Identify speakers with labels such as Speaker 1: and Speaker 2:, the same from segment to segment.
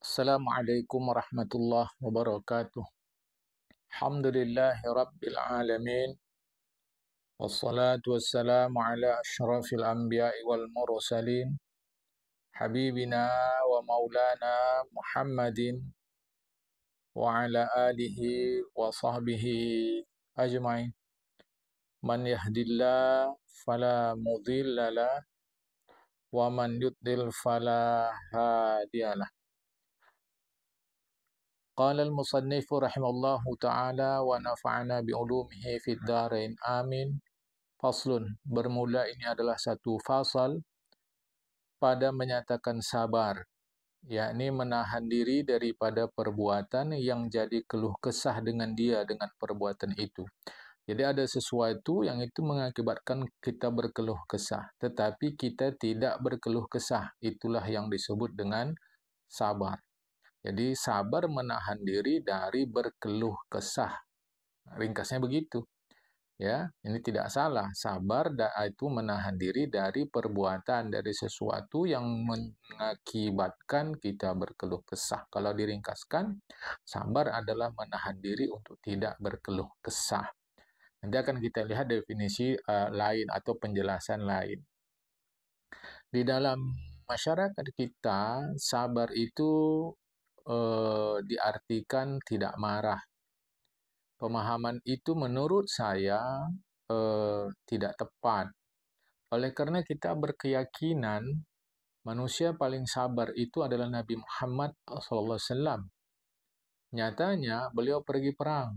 Speaker 1: Assalamualaikum warahmatullahi wabarakatuh. Alhamdulillahi rabbil alamin. Wassalatu wassalamu ala asyrafil anbiya'i wal mursalin. Habibina wa maulana Muhammadin wa ala alihi wa sahbihi ajma'in. Man yahdillah fala mudhillalah wa man yudlil fala hadiyalah. Qala al-musannifu rahimallahu ta'ala wa nafa'ana bi'ulumihi fid dharain amin. Faslun, bermula ini adalah satu fasal pada menyatakan sabar, yakni menahan diri daripada perbuatan yang jadi keluh kesah dengan dia dengan perbuatan itu. Jadi ada sesuatu yang itu mengakibatkan kita berkeluh kesah, tetapi kita tidak berkeluh kesah. Itulah yang disebut dengan sabar. Jadi sabar menahan diri dari berkeluh kesah. Ringkasnya begitu. Ya, ini tidak salah. Sabar itu menahan diri dari perbuatan, dari sesuatu yang mengakibatkan kita berkeluh kesah. Kalau diringkaskan, sabar adalah menahan diri untuk tidak berkeluh kesah. Nanti akan kita lihat definisi lain atau penjelasan lain. Di dalam masyarakat kita, sabar itu diartikan tidak marah. Pemahaman itu menurut saya tidak tepat. Oleh karena kita berkeyakinan manusia paling sabar itu adalah Nabi Muhammad SAW. Nyatanya beliau pergi perang.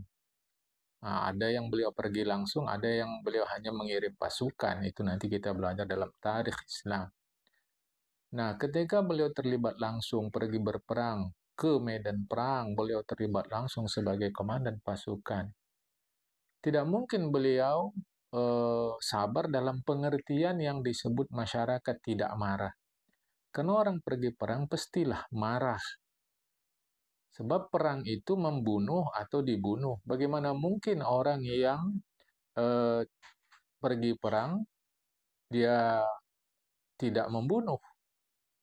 Speaker 1: Nah, ada yang beliau pergi langsung, ada yang beliau hanya mengirim pasukan. Itu nanti kita belajar dalam tarikh Islam. Nah, ketika beliau terlibat langsung pergi berperang ke medan perang, beliau terlibat langsung sebagai komandan pasukan. Tidak mungkin beliau sabar dalam pengertian yang disebut masyarakat tidak marah. Karena orang pergi perang pastilah marah. Sebab perang itu membunuh atau dibunuh. Bagaimana mungkin orang yang pergi perang, dia tidak membunuh.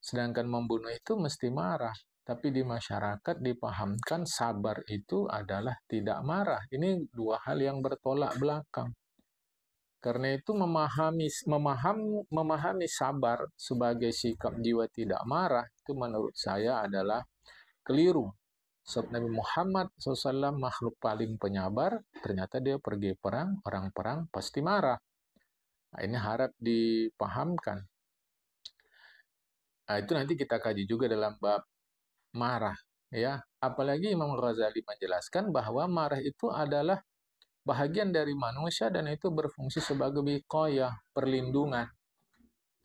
Speaker 1: Sedangkan membunuh itu mesti marah. Tapi di masyarakat dipahamkan sabar itu adalah tidak marah. Ini dua hal yang bertolak belakang. Karena itu memahami sabar sebagai sikap jiwa tidak marah itu menurut saya adalah keliru. Sebab Nabi Muhammad SAW makhluk paling penyabar, ternyata dia pergi perang, orang perang pasti marah. Nah, ini harap dipahamkan. Nah, itu nanti kita kaji juga dalam bab marah, ya. Apalagi Imam Ghazali menjelaskan bahwa marah itu adalah bahagian dari manusia dan itu berfungsi sebagai wiqayah, perlindungan.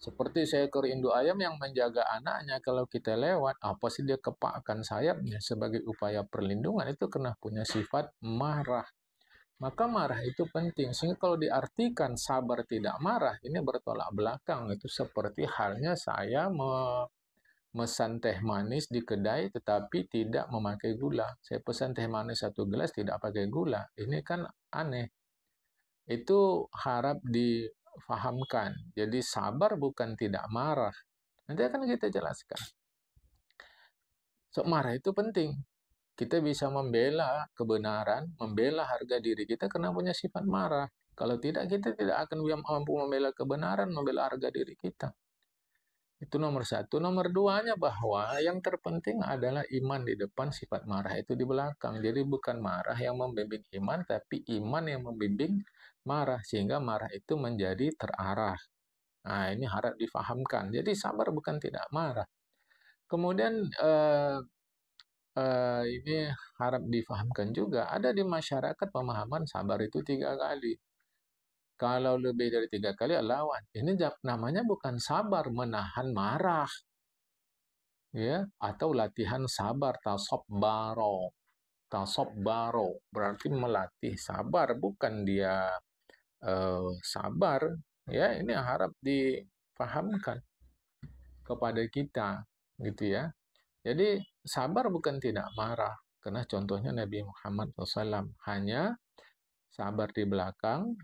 Speaker 1: Seperti seekor induk ayam yang menjaga anaknya, kalau kita lewat, apa sih dia kepakkan sayapnya sebagai upaya perlindungan, itu kena punya sifat marah. Maka marah itu penting, sehingga kalau diartikan sabar tidak marah, ini bertolak belakang. Itu seperti halnya saya memesan teh manis di kedai tetapi tidak memakai gula. Saya pesan teh manis 1 gelas tidak pakai gula. Ini kan aneh. Itu harap difahamkan. Jadi sabar bukan tidak marah. Nanti akan kita jelaskan. So, marah itu penting. Kita bisa membela kebenaran, membela harga diri kita karena punya sifat marah. Kalau tidak, kita tidak akan mampu membela kebenaran, membela harga diri kita. Itu nomor satu. Nomor duanya bahwa yang terpenting adalah iman di depan, sifat marah itu di belakang. Jadi bukan marah yang membimbing iman, tapi iman yang membimbing marah. Sehingga marah itu menjadi terarah. Nah, ini harap difahamkan. Jadi sabar bukan tidak marah. Kemudian ini harap difahamkan juga. Ada di masyarakat pemahaman sabar itu 3 kali. Kalau lebih dari 3 kali lawan. Ini namanya bukan sabar, menahan marah. Ya, atau latihan sabar, tasobbaro berarti melatih sabar, bukan dia sabar. Ya, ini harap dipahamkan kepada kita, gitu ya. Jadi sabar bukan tidak marah, karena contohnya Nabi Muhammad SAW hanya sabar di belakang,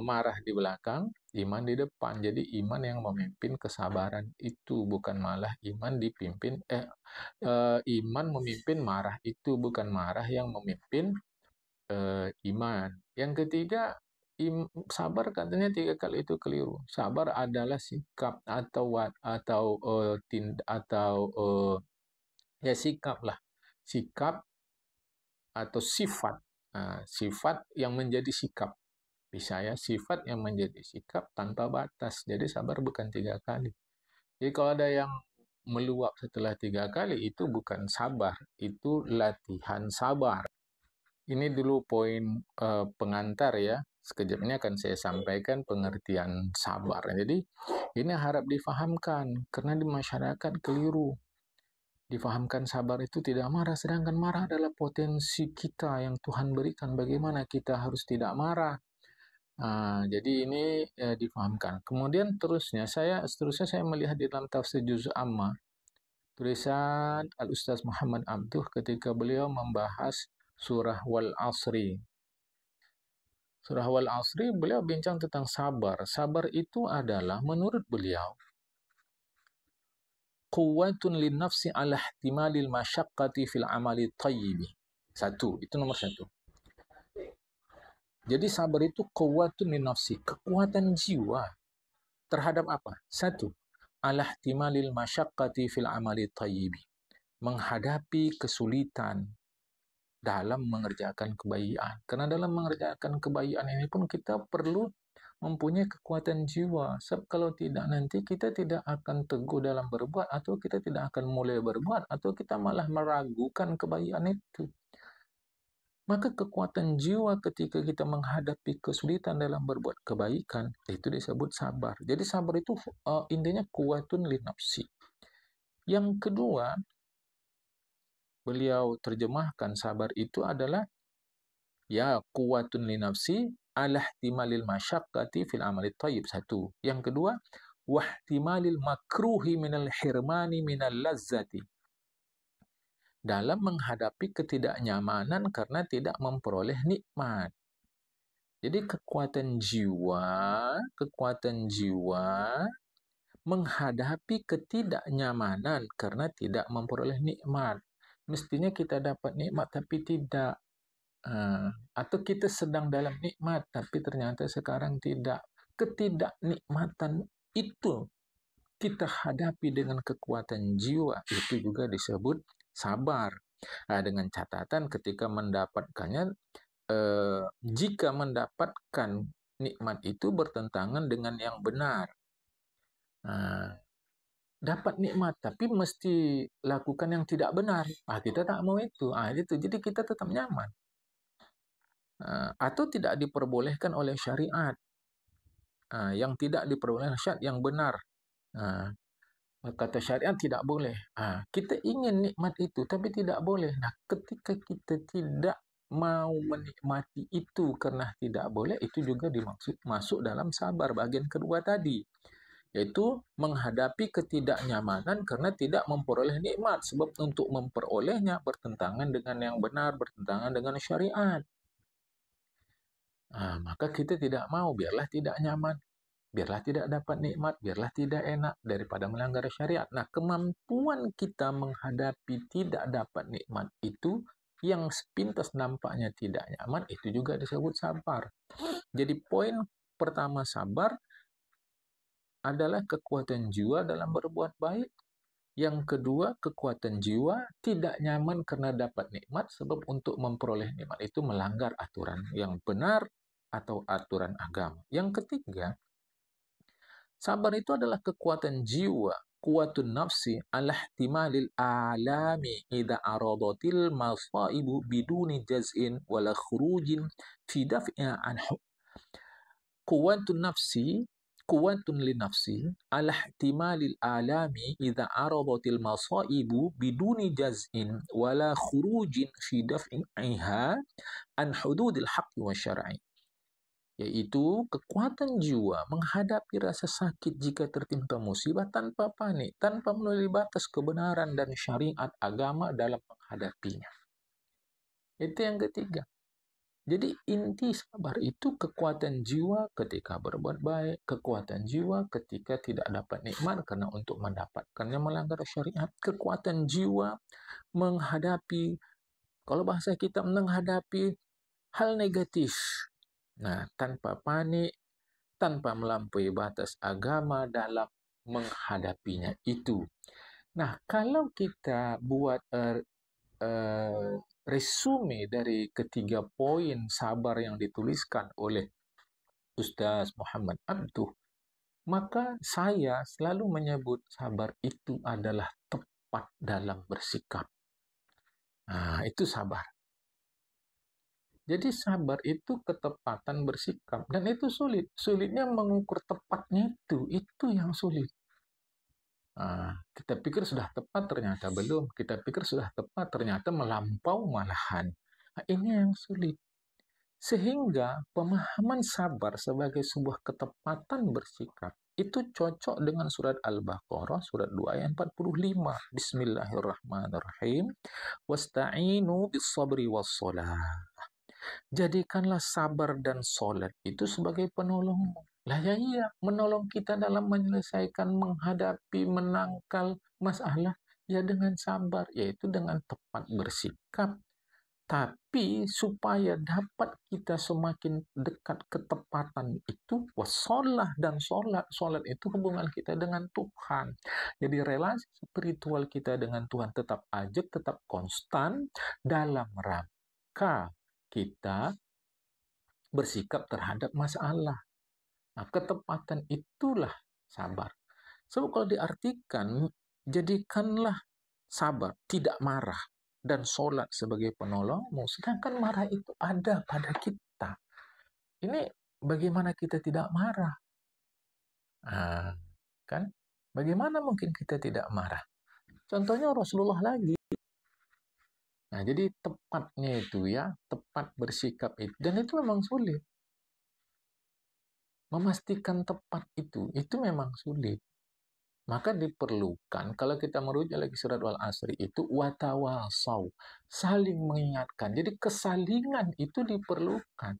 Speaker 1: marah di belakang, iman di depan. Jadi iman yang memimpin kesabaran itu, bukan malah iman dipimpin iman memimpin marah itu, bukan marah yang memimpin iman. Yang ketiga, sabar katanya 3 kali itu keliru. Sabar adalah sikap ya sikap lah, sikap atau sifat. Nah, sifat yang menjadi sikap. Bisa ya, sifat yang menjadi sikap tanpa batas. Jadi sabar bukan 3 kali. Jadi kalau ada yang meluap setelah 3 kali, itu bukan sabar, itu latihan sabar. Ini dulu poin pengantar ya. Sekejap ini akan saya sampaikan pengertian sabar. Jadi ini harap difahamkan, karena di masyarakat keliru. Difahamkan sabar itu tidak marah, sedangkan marah adalah potensi kita yang Tuhan berikan. Bagaimana kita harus tidak marah? Nah, jadi ini difahamkan. Kemudian seterusnya saya melihat di dalam tafsir Juz Amma, tulisan Al-Ustaz Muhammad Abduh ketika beliau membahas surah Wal Asri. Surah Wal Asri beliau bincang tentang sabar. Sabar itu adalah menurut beliau quwwatun lin nafsi ala ihtimalil masyaqqati fil amali thayyibi. Itu nomor 1. Jadi sabar itu quwwatun lin nafsi, kekuatan jiwa terhadap apa? 1. Ala ihtimalil masyaqqati fil amali thayyibi. Menghadapi kesulitan dalam mengerjakan kebaikan. Karena dalam mengerjakan kebaikan ini pun kita perlu mempunyai kekuatan jiwa. Sebab kalau tidak, nanti kita tidak akan teguh dalam berbuat, atau kita tidak akan mulai berbuat, atau kita malah meragukan kebaikan itu. Maka kekuatan jiwa ketika kita menghadapi kesulitan dalam berbuat kebaikan, itu disebut sabar. Jadi sabar itu intinya kuwatun li nafsi. Yang kedua, beliau terjemahkan sabar itu adalah ya quwwatun li nafsi ala ihtimalil masyaqqati fil amali thayyib. 1. Yang kedua, wahtimalil makruhi minal hirmani minal lazzati. Dalam menghadapi ketidaknyamanan karena tidak memperoleh nikmat. Jadi kekuatan jiwa menghadapi ketidaknyamanan karena tidak memperoleh nikmat. Mestinya kita dapat nikmat tapi tidak. Atau kita sedang dalam nikmat, tapi ternyata sekarang tidak. Ketidaknikmatan itu kita hadapi dengan kekuatan jiwa, itu juga disebut sabar. Dengan catatan ketika mendapatkannya, jika mendapatkan nikmat itu bertentangan dengan yang benar. Dapat nikmat, tapi mesti lakukan yang tidak benar. Kita tak mau itu. Itu. Jadi kita tetap nyaman. Atau tidak diperbolehkan oleh syariat, yang tidak diperbolehkan syariat yang benar. Kata syariat tidak boleh. Kita ingin nikmat itu, tapi tidak boleh. Ketika kita tidak mau menikmati itu karena tidak boleh, itu juga masuk dalam sabar bagian kedua tadi, yaitu menghadapi ketidaknyamanan karena tidak memperoleh nikmat, sebab untuk memperolehnya bertentangan dengan yang benar, bertentangan dengan syariat. Maka kita tidak mau, biarlah tidak nyaman, biarlah tidak dapat nikmat, biarlah tidak enak daripada melanggar syariat. Kemampuan kita menghadapi tidak dapat nikmat itu yang sepintas nampaknya tidak nyaman, itu juga disebut sabar. Jadi poin pertama sabar adalah kekuatan jiwa dalam berbuat baik. Yang kedua, kekuatan jiwa tidak nyaman karena dapat nikmat, sebab untuk memperoleh nikmat itu melanggar aturan yang benar atau aturan agama. Yang ketiga, sabar itu adalah kekuatan jiwa, kuwatun nafsi ala ihtimalil alami idza aradatil masaibu biduni jaz'in wala khurujin fi daf'iha anhu. Kuwatun nafsi, kuwatun li nafsi ala ihtimalil alami idza aradatil masaibu biduni jaz'in wala khurujin fi daf'iha an hududil haqqi wa syar'i. Yaitu kekuatan jiwa menghadapi rasa sakit jika tertimpa musibah tanpa panik, tanpa melalui batas kebenaran dan syariat agama dalam menghadapinya. Itu yang ketiga. Jadi inti sabar itu kekuatan jiwa ketika berbuat baik, kekuatan jiwa ketika tidak dapat nikmat karena untuk mendapatkannya melanggar syariat, kekuatan jiwa menghadapi, kalau bahasa kita menghadapi hal negatif. Nah, tanpa panik, tanpa melampaui batas agama dalam menghadapinya itu. Nah, kalau kita buat resume dari ketiga poin sabar yang dituliskan oleh Ustaz Muhammad Abduh, maka saya selalu menyebut sabar itu adalah tepat dalam bersikap. Nah, itu sabar. Jadi sabar itu ketepatan bersikap, dan itu sulit. Sulitnya mengukur tepatnya itu yang sulit. Kita pikir sudah tepat, ternyata belum. Kita pikir sudah tepat, ternyata melampau malahan. Ini yang sulit. Sehingga pemahaman sabar sebagai sebuah ketepatan bersikap itu cocok dengan surat Al-Baqarah, surat 2 ayat 45. Bismillahirrahmanirrahim. Wasta'inu bis-sabri was-salah. Jadikanlah sabar dan sholat itu sebagai penolong. Lah ya iya, menolong kita dalam menyelesaikan, menghadapi, menangkal masalah ya dengan sabar, yaitu dengan tepat bersikap. Tapi supaya dapat kita semakin dekat ketepatan itu, wassalah dan sholat. Sholat itu hubungan kita dengan Tuhan. Jadi relasi spiritual kita dengan Tuhan tetap ajak, tetap konstan dalam rangka kita bersikap terhadap masalah. Nah, ketepatan itulah sabar. So, kalau diartikan, jadikanlah sabar, tidak marah, dan sholat sebagai penolongmu. Sedangkan marah itu ada pada kita. Ini bagaimana kita tidak marah? Kan? Bagaimana mungkin kita tidak marah? Contohnya Rasulullah lagi. Nah, jadi tepatnya itu ya, tepat bersikap itu. Dan itu memang sulit. Memastikan tepat itu memang sulit. Maka diperlukan, kalau kita merujuk lagi surat Al-Asri itu, watawasau, saling mengingatkan. Jadi kesalingan itu diperlukan.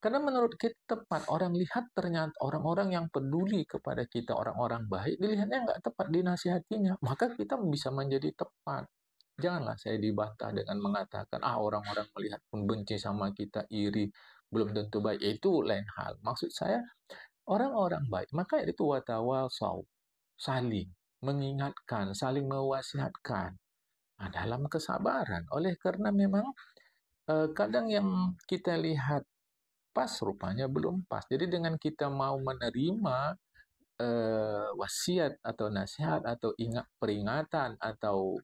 Speaker 1: Karena menurut kita tepat, orang lihat ternyata orang-orang yang peduli kepada kita, orang-orang baik, dilihatnya nggak tepat, dinasihatinya. Maka kita bisa menjadi tepat. Janganlah saya dibantah dengan mengatakan, orang-orang melihat pun benci sama kita, iri, belum tentu baik. Itu lain hal. Maksud saya, orang-orang baik, maka itu watawasau, saling mengingatkan, saling mewasiatkan dalam kesabaran. Oleh karena memang kadang yang kita lihat pas, rupanya belum pas. Jadi dengan kita mau menerima wasiat atau nasihat atau peringatan atau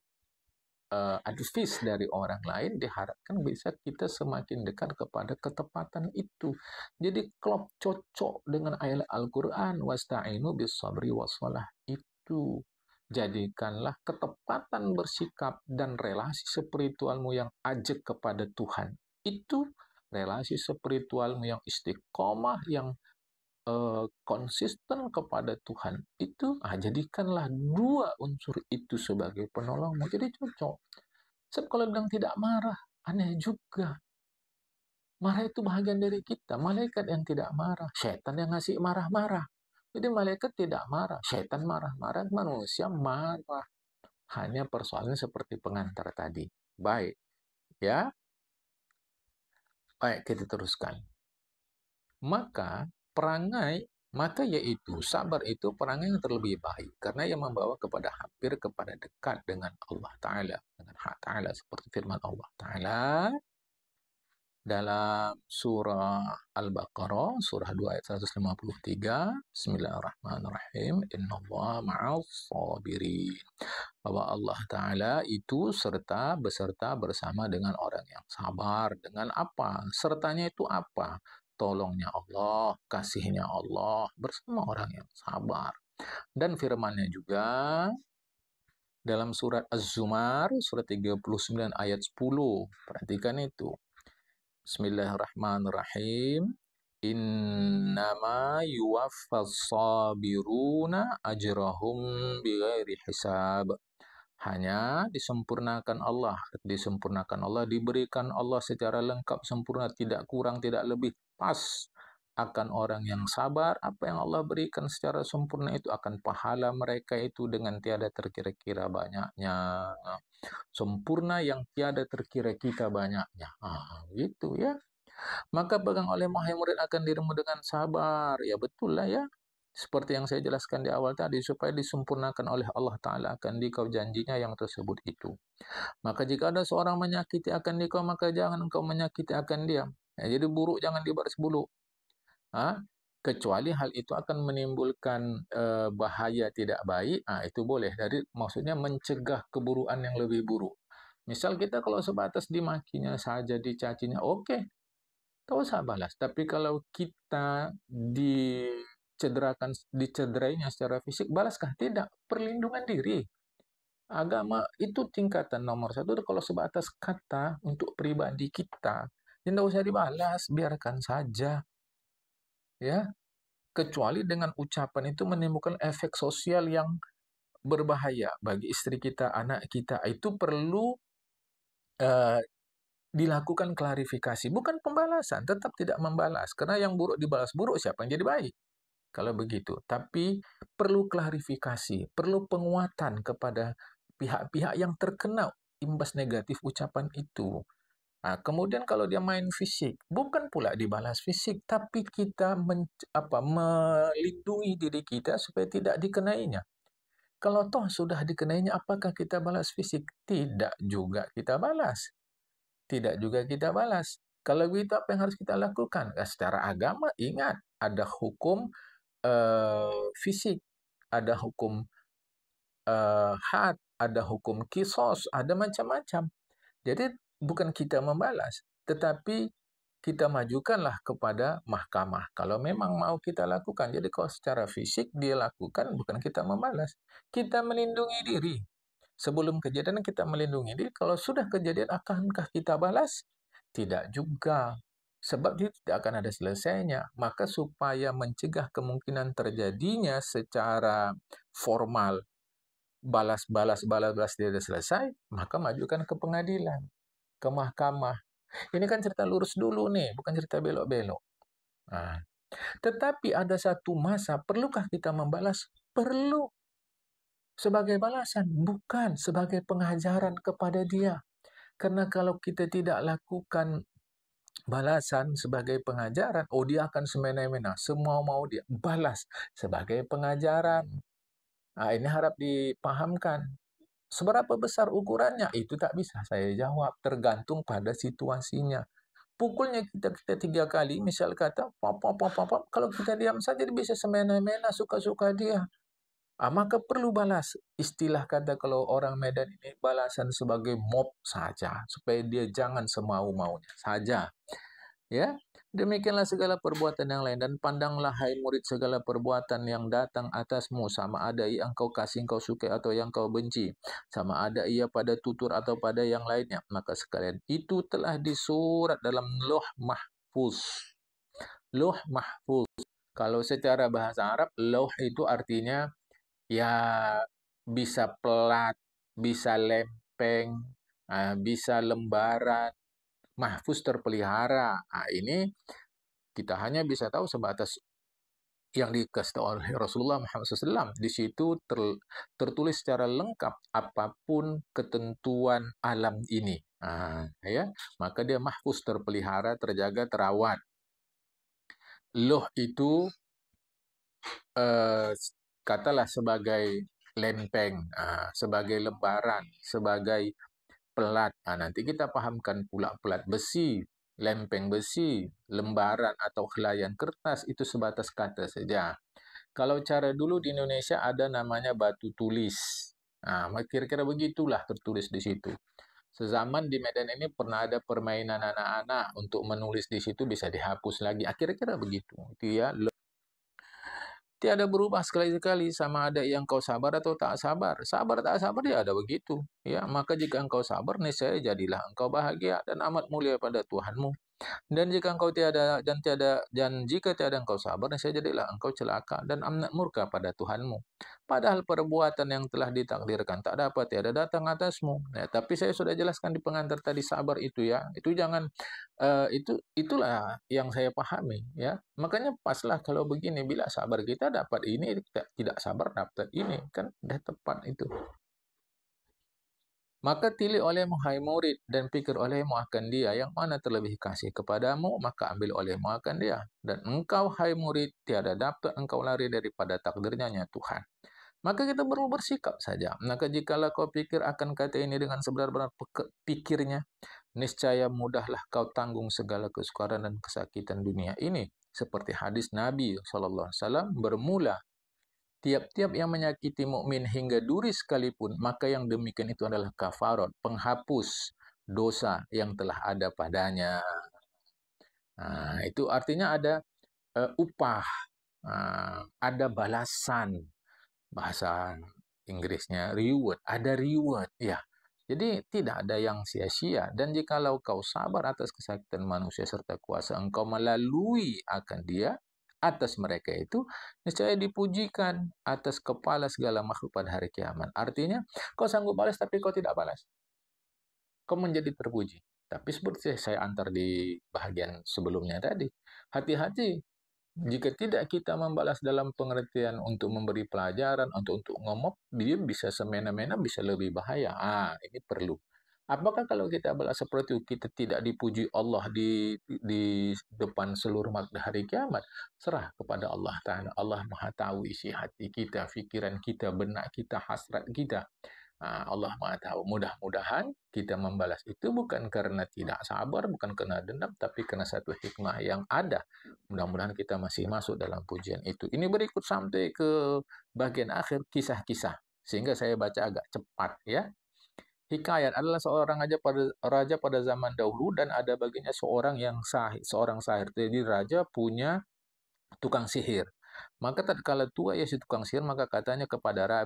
Speaker 1: advice dari orang lain, diharapkan bisa kita semakin dekat kepada ketepatan itu. Jadi klop cocok dengan ayat Al-Quran, wasta'inu bis sabri wassalah itu. Jadikanlah ketepatan bersikap dan relasi spiritualmu yang ajak kepada Tuhan. Itu relasi spiritualmu yang istiqomah, yang konsisten kepada Tuhan itu, jadikanlah dua unsur itu sebagai penolongmu. Jadi cocok. Sebab kalau bilang tidak marah, aneh juga. Marah itu bahagian dari kita. Malaikat yang tidak marah, setan yang ngasih marah-marah. Jadi malaikat tidak marah, setan marah-marah, manusia marah. Hanya persoalannya seperti pengantar tadi. Baik, ya. Baik, kita teruskan. Maka yaitu sabar itu perangai yang terlebih baik karena yang membawa kepada hampir kepada dekat dengan Allah Ta'ala, dengan hak Ta'ala, seperti firman Allah Ta'ala dalam surah Al-Baqarah surah 2 ayat 153. Bismillahirrahmanirrahim. Innallaha ma'as sabirin. Bahwa Allah Ta'ala itu beserta bersama dengan orang yang sabar. Dengan apa? Sertanya itu apa? Tolongnya Allah, kasihnya Allah bersama orang yang sabar. Dan firman-Nya juga dalam surat Az-Zumar, surat 39 ayat 10. Perhatikan itu. Bismillahirrahmanirrahim. Innama yuwaffas sabiruna ajrahum bighairi hisab. Hanya disempurnakan Allah, diberikan Allah secara lengkap sempurna, tidak kurang, tidak lebih, pas akan orang yang sabar. Apa yang Allah berikan secara sempurna itu akan pahala mereka itu dengan tiada terkira-kira banyaknya. Sempurna yang tiada terkira-kira banyaknya. Gitu ya. Maka pegang oleh wahai murid akan dirimu dengan sabar. Ya betul lah ya. Seperti yang saya jelaskan di awal tadi, supaya disempurnakan oleh Allah Ta'ala akan dikau janjinya yang tersebut itu. Maka jika ada seorang menyakiti akan dikau, maka jangan engkau menyakiti akan dia. Ya, jadi buruk jangan dibalas bulu. Kecuali hal itu akan menimbulkan bahaya tidak baik, itu boleh. Dari maksudnya mencegah keburukan yang lebih buruk. Misal kita kalau sebatas dimakinya saja, dicacinya, oke, tak usah balas. Tapi kalau kita dicederainya secara fisik, balaskah? Tidak. Perlindungan diri. Agama itu tingkatan nomor satu. Kalau sebatas kata untuk pribadi kita, ya tidak usah dibalas, biarkan saja. Ya, kecuali dengan ucapan itu menimbulkan efek sosial yang berbahaya bagi istri kita, anak kita, itu perlu dilakukan klarifikasi, bukan pembalasan, tetap tidak membalas, karena yang buruk dibalas buruk, siapa yang jadi baik kalau begitu. Tapi perlu klarifikasi, perlu penguatan kepada pihak-pihak yang terkena imbas negatif ucapan itu. Kemudian kalau dia main fisik, bukan pula dibalas fisik, tapi kita melindungi diri kita supaya tidak dikenainya. Kalau toh sudah dikenainya, apakah kita balas fisik? Tidak juga kita balas. Tidak juga kita balas. Kalau begitu apa yang harus kita lakukan? Secara agama, ingat, ada hukum fisik, ada hukum had, ada hukum kisos, ada macam-macam. Jadi bukan kita membalas, tetapi kita majukanlah kepada mahkamah. Kalau memang mau kita lakukan, jadi kalau secara fisik dia lakukan, bukan kita membalas. Kita melindungi diri. Sebelum kejadian kita melindungi diri, kalau sudah kejadian akankah kita balas? Tidak juga. Sebab dia tidak akan ada selesainya. Maka supaya mencegah kemungkinan terjadinya secara formal, balas tidak selesai, maka majukan ke pengadilan, ke mahkamah. Ini kan cerita lurus dulu nih, bukan cerita belok-belok. Tetapi ada satu masa, perlukah kita membalas? Perlu. Sebagai balasan, bukan sebagai pengajaran kepada dia. Karena kalau kita tidak lakukan balasan sebagai pengajaran, dia akan semena-mena, semua mau dia balas sebagai pengajaran. Ini harap dipahamkan. Seberapa besar ukurannya? Itu tak bisa saya jawab, tergantung pada situasinya. Pukulnya kita 3 kali, misal kata, kalau kita diam saja, dia bisa semena-mena, suka-suka dia. Maka perlu balas. Istilah kata kalau orang Medan ini, balasan sebagai mob saja, supaya dia jangan semau-maunya saja. Ya, demikianlah segala perbuatan yang lain, dan pandanglah hai murid segala perbuatan yang datang atasmu, sama ada yang kau kasih, kau sukai, atau yang kau benci, sama ada ia pada tutur atau pada yang lainnya, maka sekalian itu telah disurat dalam Lauh Mahfuz. Lauh Mahfuz. Kalau secara bahasa Arab, lauh itu artinya ya bisa pelat, bisa lempeng, bisa lembaran. Mahfuz terpelihara. Ini kita hanya bisa tahu sebatas yang dikasih oleh Rasulullah Muhammad SAW. Di situ tertulis secara lengkap apapun ketentuan alam ini. Ya, maka dia mahfuz, terpelihara, terjaga, terawat. Loh itu katalah sebagai lempeng, sebagai lembaran, sebagai pelat. Nanti kita pahamkan pula pelat besi, lempeng besi, lembaran atau helaian kertas, itu sebatas kata saja. Kalau cara dulu di Indonesia ada namanya batu tulis. Kira-kira begitulah tertulis di situ. Sezaman di Medan ini pernah ada permainan anak-anak untuk menulis di situ, bisa dihapus lagi. Kira-kira begitu. Itu ya. Tiada berubah sekali-sekali, sama ada yang kau sabar atau tak sabar. Sabar tak sabar ya ada begitu. Ya, maka jika engkau sabar, niscaya jadilah engkau bahagia dan amat mulia pada Tuhanmu. Dan jika tiada engkau sabar, niscaya jadilah engkau celaka dan amat murka pada Tuhanmu. Padahal perbuatan yang telah ditakdirkan tak dapat tiada datang atasmu. Ya, tapi saya sudah jelaskan di pengantar tadi sabar itu ya. Itu jangan itulah yang saya pahami ya. Makanya paslah kalau begini, bila sabar kita dapat ini, tidak sabar dapat ini, kan udah tepat itu. Maka tilih olehmu hai murid, dan pikir olehmu akan dia yang mana terlebih kasih kepadamu, maka ambil olehmu akan dia. Dan engkau hai murid, tiada dapat engkau lari daripada takdirnya Tuhan. Maka kita perlu bersikap saja. Maka jikalau kau pikir akan kata ini dengan sebenar-benar pikirnya, niscaya mudahlah kau tanggung segala kesukaran dan kesakitan dunia ini. Seperti hadis Nabi SAW bermula, tiap-tiap yang menyakiti mukmin hingga duri sekalipun, maka yang demikian itu adalah kafarat, penghapus dosa yang telah ada padanya. Nah, itu artinya ada upah, ada balasan. Bahasa Inggrisnya reward, ada reward. Ya, jadi tidak ada yang sia-sia. Dan jikalau kau sabar atas kesakitan manusia serta kuasa engkau melalui akan dia, atas mereka itu, niscaya dipujikan atas kepala segala makhluk pada hari kiamat. Artinya, kau sanggup balas tapi kau tidak balas. Kau menjadi terpuji. Tapi seperti saya antar di bahagian sebelumnya tadi, hati-hati jika tidak kita membalas dalam pengertian untuk memberi pelajaran, untuk ngomong, dia bisa semena-mena, bisa lebih bahaya. Ini perlu. Apakah kalau kita balas seperti itu, kita tidak dipuji Allah di depan seluruh makhluk hari kiamat? Serah kepada Allah Ta'ala. Allah Maha tahu isi hati kita, pikiran kita, benak kita, hasrat kita. Allah Maha tahu. Mudah-mudahan kita membalas itu bukan karena tidak sabar, bukan karena dendam, tapi karena satu hikmah yang ada. Mudah-mudahan kita masih masuk dalam pujian itu. Ini berikut sampai ke bagian akhir kisah-kisah. Sehingga saya baca agak cepat ya. Hikayat adalah seorang raja pada zaman dahulu, dan ada baginya seorang sahir. Jadi raja punya tukang sihir. Maka tatkala tua si tukang sihir, maka katanya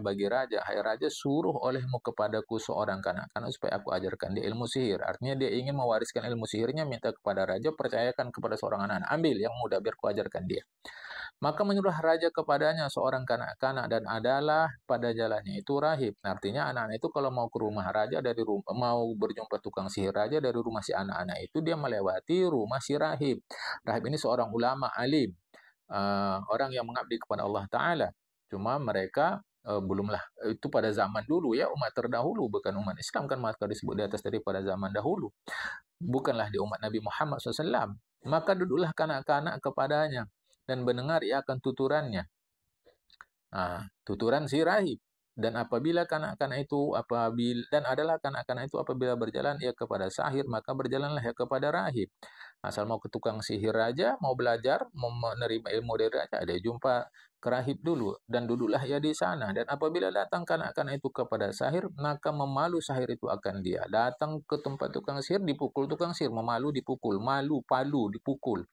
Speaker 1: bagi raja, hai raja, suruh olehmu kepadaku seorang kanak-kanak supaya aku ajarkan dia ilmu sihir. Artinya dia ingin mewariskan ilmu sihirnya, minta kepada raja, percayakan kepada seorang anak-anak, ambil yang muda biar ku ajarkan dia. Maka menyuruh raja kepadanya seorang kanak-kanak, dan adalah pada jalannya itu rahib. Artinya anak-anak itu kalau mau ke rumah raja, mau berjumpa tukang sihir raja, dari rumah si anak-anak itu dia melewati rumah si rahib. Rahib ini seorang ulama alim, orang yang mengabdi kepada Allah Ta'ala. Cuma mereka belumlah, itu pada zaman dulu ya, umat terdahulu, bukan umat Islam kan, maka disebut di atas tadi pada zaman dahulu. Bukanlah di umat Nabi Muhammad SAW. Maka duduklah kanak-kanak kepadanya, dan mendengar ia akan tuturannya. Tuturan si rahib. Dan adalah kanak-kanak itu apabila berjalan ia kepada sahir, maka berjalanlah ia kepada rahib. Asal mau ke tukang sihir raja, mau belajar, mau menerima ilmu dari raja, dia jumpa ke rahib dulu, dan duduklah ia di sana. Dan apabila datang kanak-kanak itu kepada sahir, maka memalu sahir itu akan dia. Datang ke tempat tukang sihir, dipukul tukang sihir, memalu dipukul, malu, palu, dipukul.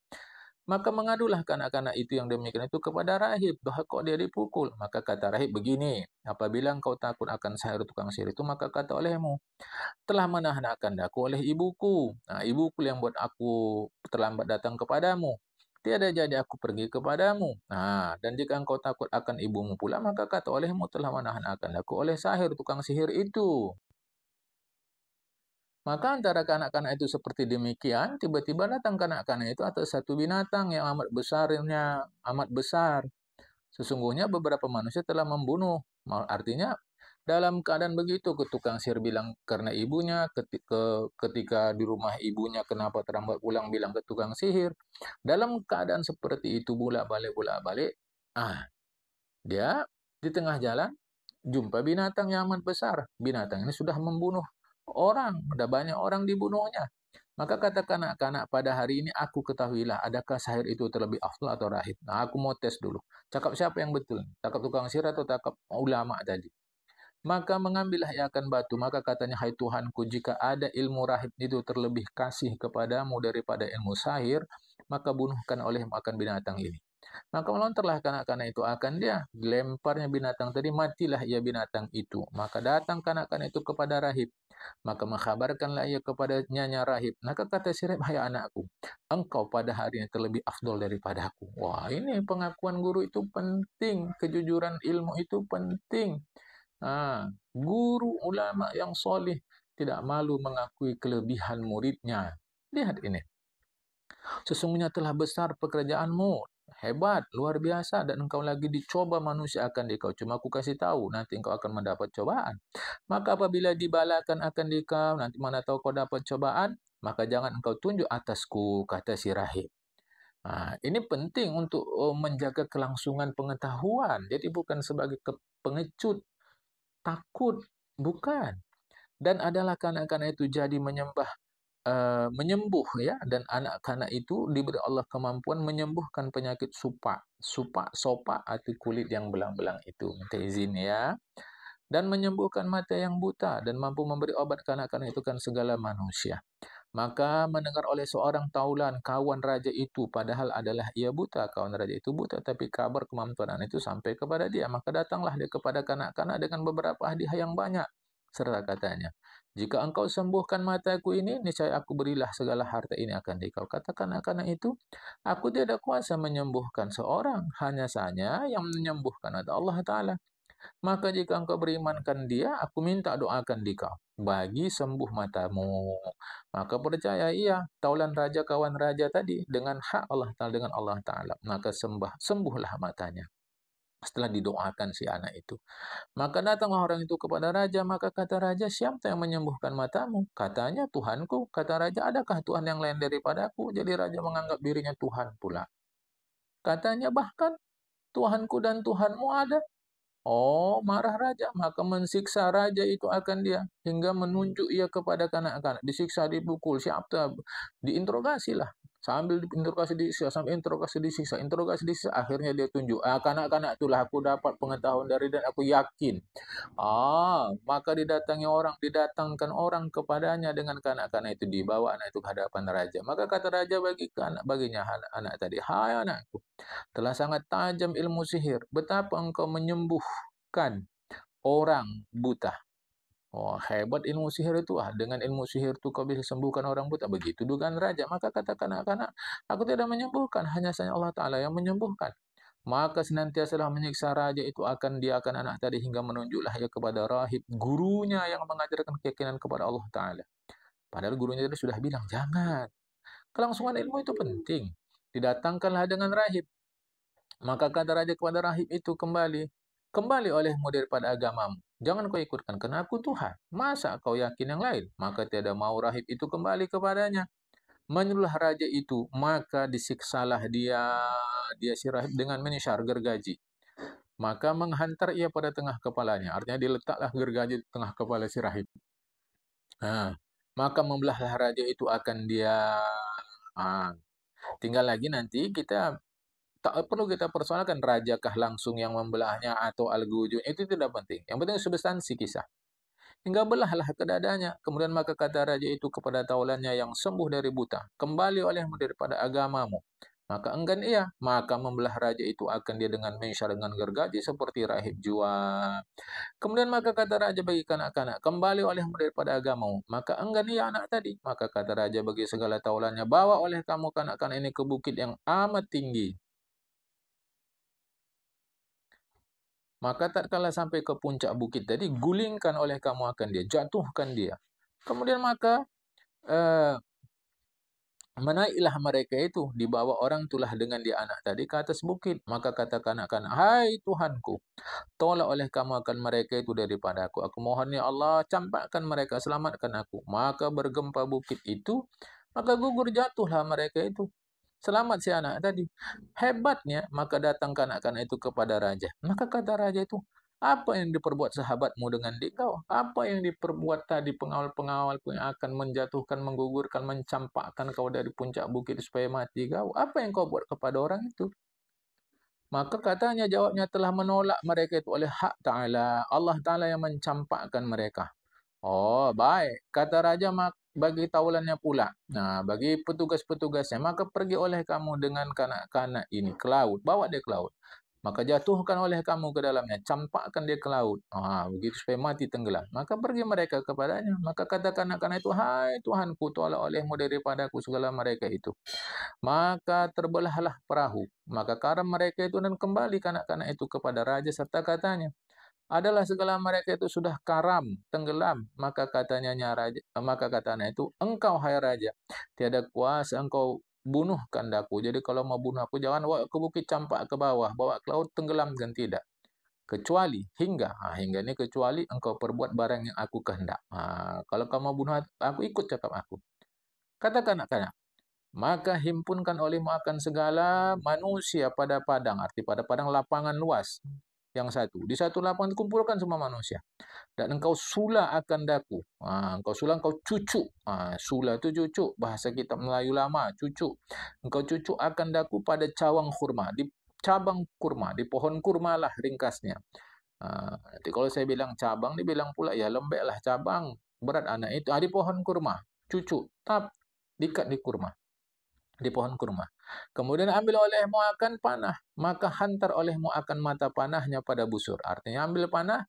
Speaker 1: Maka mengadulah kanak-kanak itu yang demikian itu kepada rahib, bahwa kok dia dipukul. Maka kata rahib begini, apabila engkau takut akan sahir tukang sihir itu, maka kata olehmu, telah menahan akan aku oleh ibuku. Ibuku yang buat aku terlambat datang kepadamu. Tiada jadi aku pergi kepadamu. Dan jika engkau takut akan ibumu pula, maka kata olehmu, telah menahan akan aku oleh sahir tukang sihir itu. Maka antara kanak-kanak itu seperti demikian, tiba-tiba datang kanak-kanak itu atas satu binatang yang amat besar. Sesungguhnya beberapa manusia telah membunuh. Artinya dalam keadaan begitu, ke tukang sihir bilang karena ibunya, ketika di rumah ibunya kenapa terlambat pulang, bilang ke tukang sihir. Dalam keadaan seperti itu, bolak-balik, dia di tengah jalan jumpa binatang yang amat besar. Binatang ini sudah membunuh orang, ada banyak orang dibunuhnya. Maka kata kanak-kanak, pada hari ini aku ketahuilah, adakah sahir itu terlebih afdal atau rahib. Aku mau tes dulu. Cakap siapa yang betul? Cakap tukang sihir atau cakap ulama tadi? Maka mengambillah ia akan batu. Maka katanya, hai Tuhanku, jika ada ilmu rahib itu terlebih kasih kepadamu daripada ilmu sahir, maka bunuhkan olehmu akan binatang ini. Maka melontarlah kanak-kanak itu akan dia. Lemparnya binatang tadi, matilah ia binatang itu. Maka datang kanak-kanak itu kepada rahib. Maka mengkhabarkanlah ia kepada nyanya rahib. Maka kata si rahib, hai anakku, engkau pada hari ini terlebih afdol daripada aku. Wah, ini pengakuan guru itu penting. Kejujuran ilmu itu penting. Guru ulama yang soleh tidak malu mengakui kelebihan muridnya. Lihat ini. Sesungguhnya telah besar pekerjaanmu. Hebat, luar biasa, dan engkau lagi dicoba manusia akan dikau. Cuma aku kasih tahu, nanti engkau akan mendapat cobaan. Maka apabila dibalakan akan dikau, nanti mana tahu kau dapat cobaan, maka jangan engkau tunjuk atasku, kata si rahib. Ini penting untuk menjaga kelangsungan pengetahuan. Jadi bukan sebagai pengecut, takut, bukan. Dan adalah kanak-kanak itu jadi menyembuh ya, dan anak-anak itu diberi Allah kemampuan menyembuhkan penyakit sopak atau kulit yang belang-belang itu. Minta izin ya. Dan menyembuhkan mata yang buta dan mampu memberi obat kanak-kanak itu kan segala manusia. Maka mendengar oleh seorang taulan kawan raja itu, padahal adalah ia buta, kawan raja itu buta, tapi kabar kemampuan itu sampai kepada dia. Maka datanglah dia kepada kanak-kanak dengan beberapa hadiah yang banyak. Serta katanya, jika engkau sembuhkan mataku ini, niscaya aku berilah segala harta ini akan dikau. Kata kanak-kanak itu, aku tidak kuasa menyembuhkan seorang, hanya saja yang menyembuhkan adalah Allah Ta'ala. Maka jika engkau berimankan dia, aku minta doakan dikau, bagi sembuh matamu. Maka percaya ia, taulan raja kawan raja tadi, dengan hak Allah Ta'ala, dengan Allah Ta'ala. Maka sembuhlah matanya. Setelah didoakan si anak itu. Maka datanglah orang itu kepada raja, maka kata raja, siapa yang menyembuhkan matamu? Katanya, Tuhanku. Kata raja, adakah Tuhan yang lain daripadaku? Jadi raja menganggap dirinya Tuhan pula. Katanya, bahkan Tuhanku dan Tuhanmu ada. Oh, marah raja, maka mensiksa raja itu akan dia, hingga menunjuk ia kepada kanak-kanak, disiksa, dipukul, siapa, diinterogasilah. Sambil disiksa, sambil interogasi disiksa, akhirnya dia tunjuk, kanak-kanak itulah aku dapat pengetahuan dari dan aku yakin. Maka didatangkan orang kepadanya dengan kanak-kanak itu, dibawa anak itu ke hadapan raja. Maka kata raja baginya anak tadi, hai anakku, telah sangat tajam ilmu sihir. Betapa engkau menyembuhkan orang buta. Oh, hebat ilmu sihir itu. Dengan ilmu sihir itu kau bisa sembuhkan orang buta. Begitu dugaan raja. Maka kata kanak-kanak, aku tidak menyembuhkan. Hanya saja Allah Ta'ala yang menyembuhkan. Maka senantiasalah menyiksa raja itu dia akan anak tadi, hingga menunjuklah ia kepada rahib, gurunya yang mengajarkan keyakinan kepada Allah Ta'ala. Padahal gurunya tadi sudah bilang, jangan. Kelangsungan ilmu itu penting. Didatangkanlah dengan rahib. Maka kata raja kepada rahib itu, kembali olehmu daripada agamamu. Jangan kau ikutkan, karena aku Tuhan. Masa kau yakin yang lain? Maka tiada mau rahib itu kembali kepadanya. Menyuruhlah raja itu, maka disiksalah dia si rahib dengan menyisar gergaji. Maka menghantar ia pada tengah kepalanya. Artinya diletaklah gergaji di tengah kepala si rahib. Maka membelahlah raja itu akan dia. Tinggal lagi nanti kita tak perlu kita persoalkan rajakah langsung yang membelahnya atau al-gujun, itu tidak penting. Yang penting substansi kisah. Hingga belahlah ke dadanya. Kemudian maka kata raja itu kepada taulannya yang sembuh dari buta, kembali olehmu daripada agamamu. Maka enggan ia. Maka membelah raja itu akan dia dengan mensyar, dengan gergaji seperti rahib jua. Kemudian maka kata raja bagi kanak-kanak, kembali olehmu daripada agamamu. Maka enggan ia anak tadi. Maka kata raja bagi segala taulannya, bawa oleh kamu kanak-kanak ini ke bukit yang amat tinggi. Maka tatkala sampai ke puncak bukit tadi, gulingkan oleh kamu akan dia, jatuhkan dia. Kemudian maka menaiklah mereka itu, dibawa orang itulah dengan dia anak tadi ke atas bukit. Maka katakan akan, hai Tuhanku, tolak oleh kamu akan mereka itu daripada aku. Aku mohon ya Allah, campakkan mereka, selamatkan aku. Maka bergempa bukit itu, maka gugur jatuhlah mereka itu. Selamat si anak tadi. Hebatnya, maka datang kanak-kanak itu kepada raja. Maka kata raja itu, apa yang diperbuat sahabatmu dengan dikau? Apa yang diperbuat tadi pengawal-pengawalku yang akan menjatuhkan, menggugurkan, mencampakkan kau dari puncak bukit supaya mati kau? Apa yang kau buat kepada orang itu? Maka katanya, jawabnya, telah menolak mereka itu oleh hak Ta'ala. Allah Ta'ala yang mencampakkan mereka. Oh, baik. Kata raja, bagi taulannya pula. Nah, bagi petugas-petugasnya, maka pergi oleh kamu dengan kanak-kanak ini ke laut, bawa dia ke laut. Maka jatuhkan oleh kamu ke dalamnya, campakkan dia ke laut. Begitu supaya mati tenggelam. Maka pergi mereka kepadanya. Maka kata kanak-kanak itu, hai Tuhanku, tolak olehmu daripadaku segala mereka itu. Maka terbelahlah perahu. Maka karam mereka itu dan kembali kanak-kanak itu kepada raja serta katanya, adalah segala mereka itu sudah karam, tenggelam. Maka katanya itu, engkau hai raja, tiada kuasa engkau bunuhkan daku. Jadi kalau mau bunuh aku, jangan bawa ke bukit, campak ke bawah, bawa ke laut, tenggelamkan, tidak. Kecuali hingga ini kecuali engkau perbuat barang yang aku kehendak. Kalau kau mau bunuh aku, ikut cakap aku. Katakan, maka himpunkan olehmu akan segala manusia pada padang, arti pada padang lapangan luas. Yang satu, di satu lapangan kumpulkan semua manusia. Dan engkau sula akan daku. Engkau sula, engkau cucuk. Sula itu cucuk, bahasa kita Melayu lama, cucuk. Engkau cucuk akan daku pada cawang kurma, di cabang kurma, di pohon kurma lah ringkasnya. Nanti kalau saya bilang cabang, dibilang pula ya lembek lah cabang. Berat anak itu. Di pohon kurma, cucuk, tap, diikat di kurma, di pohon kurma. Kemudian ambil olehmu akan panah, maka hantar olehmu akan mata panahnya pada busur. Artinya ambil panah,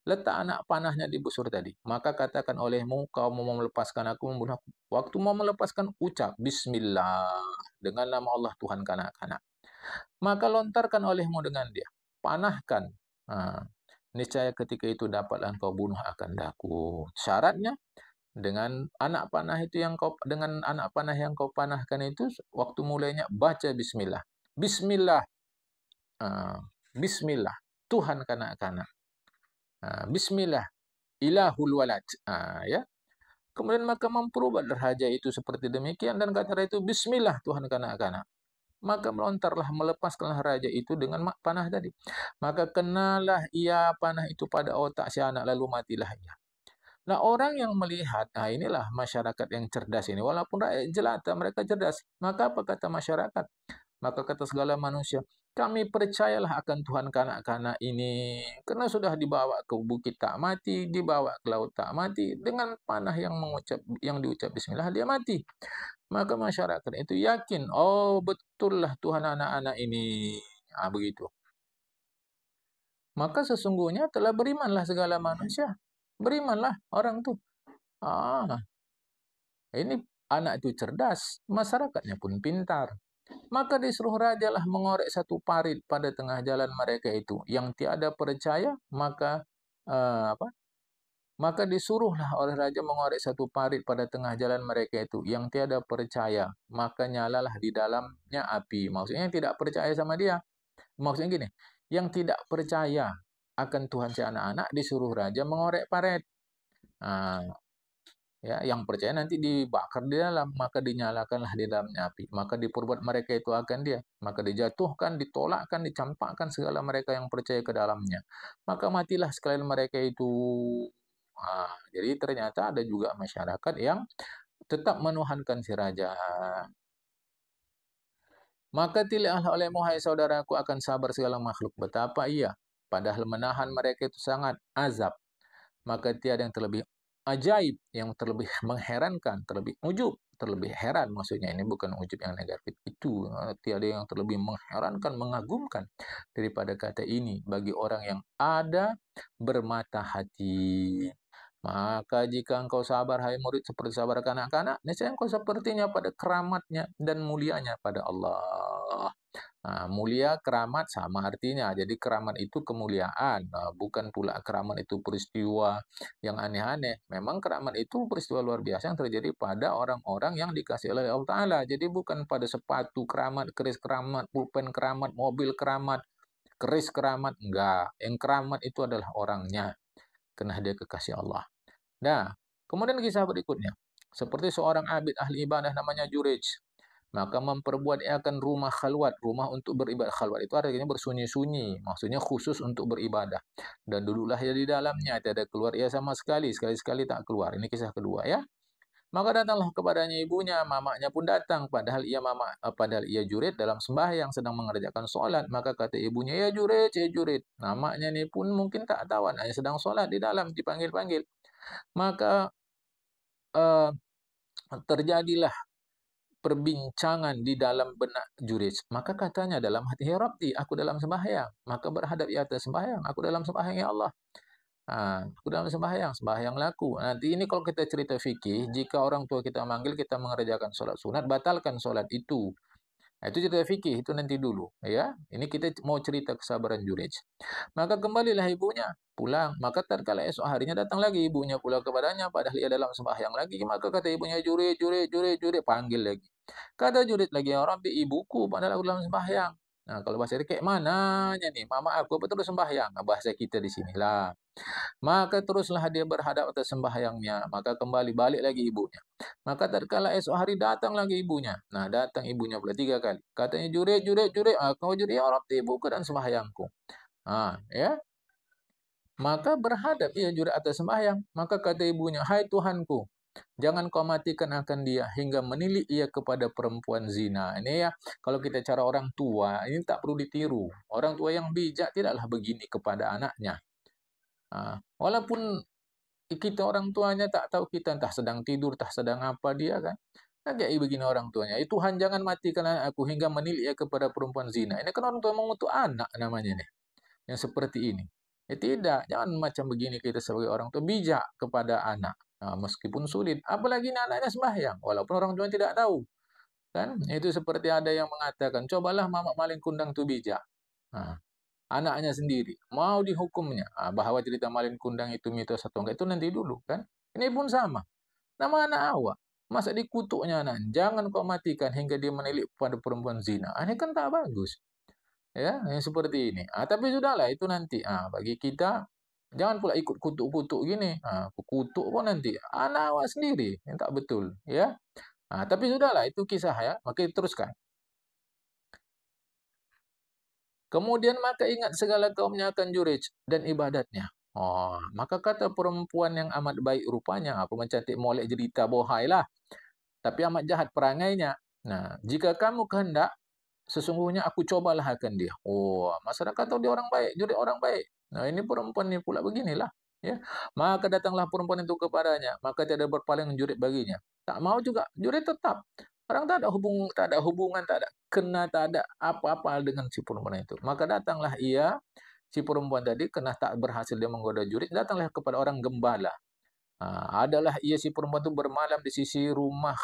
Speaker 1: letak anak panahnya di busur tadi. Maka katakan olehmu, kau mau melepaskan aku, membunuh aku. Waktu mau melepaskan, ucap Bismillah, dengan nama Allah Tuhan kanak-kanak. Maka lontarkan olehmu dengan dia, panahkan. Niscaya ketika itu dapatlah engkau bunuh akan daku. Syaratnya, dengan anak panah yang kau panahkan itu, waktu mulainya baca Bismillah. Bismillah. Bismillah, Tuhan kanak-kanak. Bismillah, ilahul walad. Ya. Kemudian maka memperubah raja itu seperti demikian, dan kata itu, Bismillah, Tuhan kanak-kanak. Maka melontarlah, melepaskanlah raja itu dengan panah tadi. Maka kenalah ia panah itu pada otak si anak, lalu matilah ia. Nah, orang yang melihat, inilah masyarakat yang cerdas ini. Walaupun rakyat jelata, mereka cerdas. Maka apa kata masyarakat? Maka kata segala manusia, kami percayalah akan Tuhan kanak-kanak ini. Karena sudah dibawa ke bukit tak mati, dibawa ke laut tak mati. Dengan panah yang diucap Bismillah, dia mati. Maka masyarakat itu yakin, oh betul lah Tuhan anak-anak ini. Begitu. Maka sesungguhnya telah berimanlah segala manusia. Berimanlah orang itu. Ini anak itu cerdas, masyarakatnya pun pintar. Maka disuruh raja lah mengorek satu parit pada tengah jalan mereka itu. Yang tiada percaya, maka maka disuruhlah oleh raja mengorek satu parit pada tengah jalan mereka itu. Yang tiada percaya, maka nyalalah di dalamnya api. Maksudnya yang tidak percaya sama dia. Maksudnya gini, yang tidak percaya akan Tuhan si anak-anak disuruh raja mengorek parit. Ya, yang percaya nanti dibakar di dalam, maka dinyalakanlah di dalamnya api. Maka diperbuat mereka itu akan dia. Maka dijatuhkan, ditolakkan, dicampakkan segala mereka yang percaya ke dalamnya. Maka matilah sekalian mereka itu. Jadi ternyata ada juga masyarakat yang tetap menuhankan si raja. Maka tilaklah olehmu, hai saudaraku, akan sabar segala makhluk. Betapa ia, padahal menahan mereka itu sangat azab. Maka tiada yang terlebih ajaib, yang terlebih mengherankan, terlebih ujub, terlebih heran, maksudnya ini bukan ujub yang negatif itu, tiada yang terlebih mengherankan, mengagumkan daripada kata ini bagi orang yang ada bermata hati. Maka jika engkau sabar, hai murid, seperti sabar kanak-kanak, niscaya engkau sepertinya pada keramatnya dan mulianya pada Allah. Mulia, keramat sama artinya. Jadi keramat itu kemuliaan, bukan pula keramat itu peristiwa yang aneh-aneh. Memang keramat itu peristiwa luar biasa yang terjadi pada orang-orang yang dikasih oleh Allah Ta'ala. Jadi bukan pada sepatu keramat, keris keramat, pulpen keramat, mobil keramat, keris keramat. Enggak. Yang keramat itu adalah orangnya. Karena dia kekasih Allah. Nah, kemudian kisah berikutnya. Seperti seorang abid ahli ibadah namanya Jurej. Maka memperbuat ia akan rumah khalwat, rumah untuk beribadah. Khalwat itu artinya bersunyi-sunyi, maksudnya khusus untuk beribadah. Dan duduklah ia di dalamnya, tiada keluar ia sama sekali, sekali-sekali tak keluar. Ini kisah kedua ya. Maka datanglah kepadanya ibunya, mamaknya pun datang, padahal ia Jurid dalam sembahyang sedang mengerjakan solat. Maka kata ibunya, ya Jurid, ya Jurid. Namanya ini pun mungkin tak tahu, anaknya sedang solat di dalam, dipanggil-panggil. Maka terjadilah perbincangan di dalam benak Jurij. Maka katanya dalam hati, ya Rabbi, aku dalam sembahyang. Maka berhadap di atas sembahyang, aku dalam sembahyang ya Allah. Aku dalam sembahyang, sembahyang laku. Nanti ini kalau kita cerita fikih, jika orang tua kita manggil kita mengerjakan sholat sunat, batalkan sholat itu. Nah, itu cerita fikih, itu nanti dulu. Ya, ini kita mau cerita kesabaran Jurej. Maka kembalilah ibunya, pulang. Maka tatkala esok harinya datang lagi ibunya pulang kepadanya, padahal ia dalam sembahyang lagi. Maka kata ibunya, Jurej, Jurej, Jurej, Jurej, panggil lagi. Kata Jurej lagi, ya Rabbi, ibuku, padahal aku dalam sembahyang. Nah, kalau bahasa kayak mananya nih, mama aku betul sembahyang. Nah, bahasa kita di sinilah. Maka teruslah dia berhadap atas sembahyangnya. Maka kembali balik lagi ibunya. Maka tatkala esok hari datang lagi ibunya. Nah, datang ibunya pula 3 kali. Katanya, Juret, Juret, Juret. Kau Juret, ya Rabbi, ibuku dan sembahyangku. Ya. Maka berhadap ia Juret atas sembahyang. Maka kata ibunya, hai Tuhanku, jangan kau matikan akan dia hingga menilik ia kepada perempuan zina. Ini ya, kalau kita cara orang tua, ini tak perlu ditiru. Orang tua yang bijak tidaklah begini kepada anaknya. Walaupun kita orang tuanya tak tahu kita entah sedang tidur, entah sedang apa dia kan. Kayak begini orang tuanya. Tuhan jangan matikan aku hingga menilik ia kepada perempuan zina. Ini kan orang tua mengutuk anak namanya nih. Yang seperti ini. Tidak, jangan macam begini kita sebagai orang tua bijak kepada anak. Meskipun sulit, apalagi ini anaknya sembahyang, walaupun orang tua tidak tahu. Kan? Itu seperti ada yang mengatakan, cobalah mamak maling kundang itu bijak. Anaknya sendiri mau dihukumnya, bahwa cerita malin kundang itu mitos atau enggak itu nanti dulu kan. Ini pun sama, nama anak awak masa dikutuknya anak, jangan kau matikan hingga dia menilik pada perempuan zina. Ini kan tak bagus ya, yang seperti ini. Tapi sudahlah itu nanti bagi kita jangan pula ikut kutuk-kutuk gini. Kutuk pun nanti anak awak sendiri yang tak betul ya. Tapi sudahlah itu kisah ya, maka teruskan. Kemudian maka ingat segala kaumnya akan Jurej dan ibadatnya. Maka kata perempuan yang amat baik rupanya, apa mencantik molek jelita bohai lah, tapi amat jahat perangainya. Nah, jika kamu kehendak, sesungguhnya aku cobalah akan dia. Masyarakat tahu dia orang baik, Jurej orang baik. Nah, ini perempuan ini pula beginilah. Ya. Maka datanglah perempuan itu kepadanya, maka tiada berpaling Jurej baginya. Tak mau juga, Jurej tetap. Orang tak ada hubungan, tak ada kena, tak ada apa-apa dengan si perempuan itu. Maka datanglah ia, si perempuan tadi, kena tak berhasil dia menggoda Jurej, datanglah kepada orang gembala. Adalah ia si perempuan itu bermalam di sisi rumah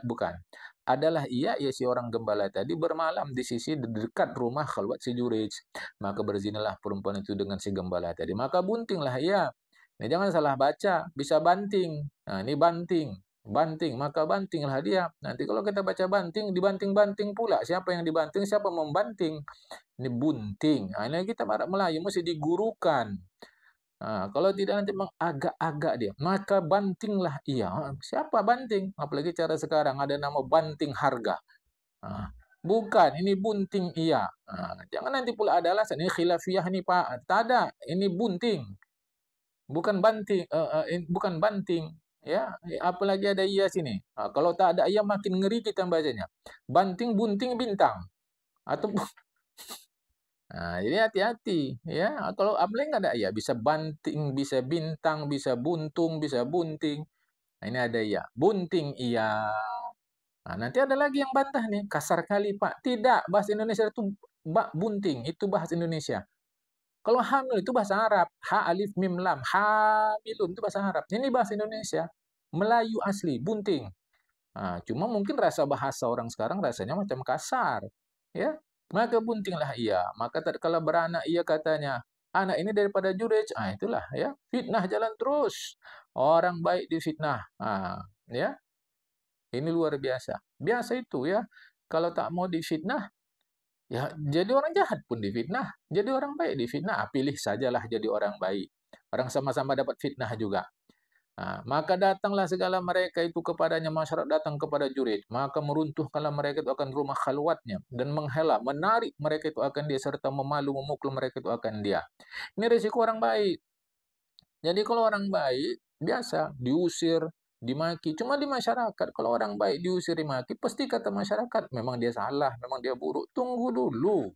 Speaker 1: bukan. Adalah ia si orang gembala tadi bermalam di sisi dekat rumah khalwat si Jurej. Maka berzinalah perempuan itu dengan si gembala tadi. Maka buntinglah ia. Ini jangan salah baca, bisa banting. Ini banting. Banting, maka bantinglah dia. Nanti kalau kita baca banting, dibanting-banting pula. Siapa yang dibanting, siapa membanting. Ini bunting. Ini kita Arab Melayu mesti digurukan. Kalau tidak nanti mengagak-agak dia. Maka bantinglah ia. Siapa banting? Apalagi cara sekarang ada nama banting harga. Bukan, ini bunting ia. Jangan nanti pula ada alasan. Ini khilafiyah nih Pak. Tak ada, ini bunting. Bukan banting, bukan banting. Ya, apalagi ada ia sini. Kalau tak ada ia makin ngeri kita bacanya. Banting, bunting, bintang. Atau jadi hati-hati ya. Kalau apalagi nggak ada ia, bisa banting, bisa bintang, bisa buntung, bisa bunting. Ini ada ia. Bunting ia. Nanti ada lagi yang bantah nih, kasar kali Pak. Tidak, bahasa Indonesia itu bunting, itu bahasa Indonesia. Kalau hamil itu bahasa Arab. Ha alif mim lam. Hamilun itu bahasa Arab. Ini bahasa Indonesia. Melayu asli, bunting. Cuma mungkin bahasa orang sekarang rasanya macam kasar. Ya. Maka buntinglah ia. Maka tatkala beranak ia katanya, anak ini daripada Jurej. Itulah ya. Fitnah jalan terus. Orang baik difitnah. Ya. Ini luar biasa. Biasa itu ya. Kalau tak mau difitnah, ya, jadi orang jahat pun difitnah, jadi orang baik difitnah, pilih sajalah jadi orang baik. Orang sama-sama dapat fitnah juga. Maka datanglah segala mereka itu kepadanya, masyarakat datang kepada Jurid, maka meruntuhkanlah mereka itu akan rumah khalwatnya dan menghela, menarik mereka itu akan dia serta memalu memukul mereka itu akan dia. Ini risiko orang baik. Jadi kalau orang baik biasa diusir, dimaki. Cuma di masyarakat, kalau orang baik diusir, dimaki, pasti kata masyarakat, memang dia salah, memang dia buruk. Tunggu dulu.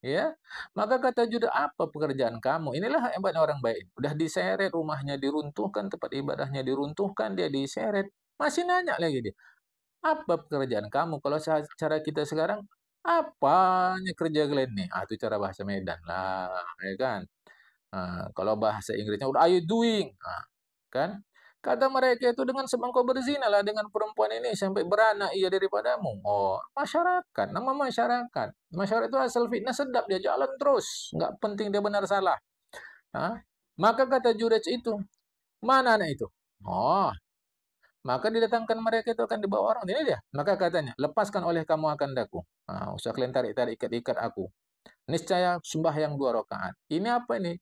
Speaker 1: Ya, maka kata Judah, apa pekerjaan kamu? Inilah hebatnya orang baik. Udah diseret, rumahnya diruntuhkan, tempat ibadahnya diruntuhkan, dia diseret. Masih nanya lagi dia. Apa pekerjaan kamu? Kalau cara kita sekarang, apanya kerja kalian nih? Ah, itu cara bahasa Medan lah, ya kan? Kalau bahasa Inggrisnya udah are you doing? Kan? Kata mereka itu dengan sebab kau berzinalah dengan perempuan ini sampai beranak ia daripadamu. Oh, masyarakat, nama masyarakat. Masyarakat itu asal fitnah sedap dia jalan terus, nggak penting dia benar salah. Hah? Maka kata Jurej itu, mana anak itu? Oh, maka didatangkan mereka itu akan dibawa orang. Ini dia. Maka katanya, lepaskan oleh kamu akan daku. Usah kalian tarik-tarik ikat-ikat aku. Niscaya sembahyang 2 rakaat. Ini apa ini?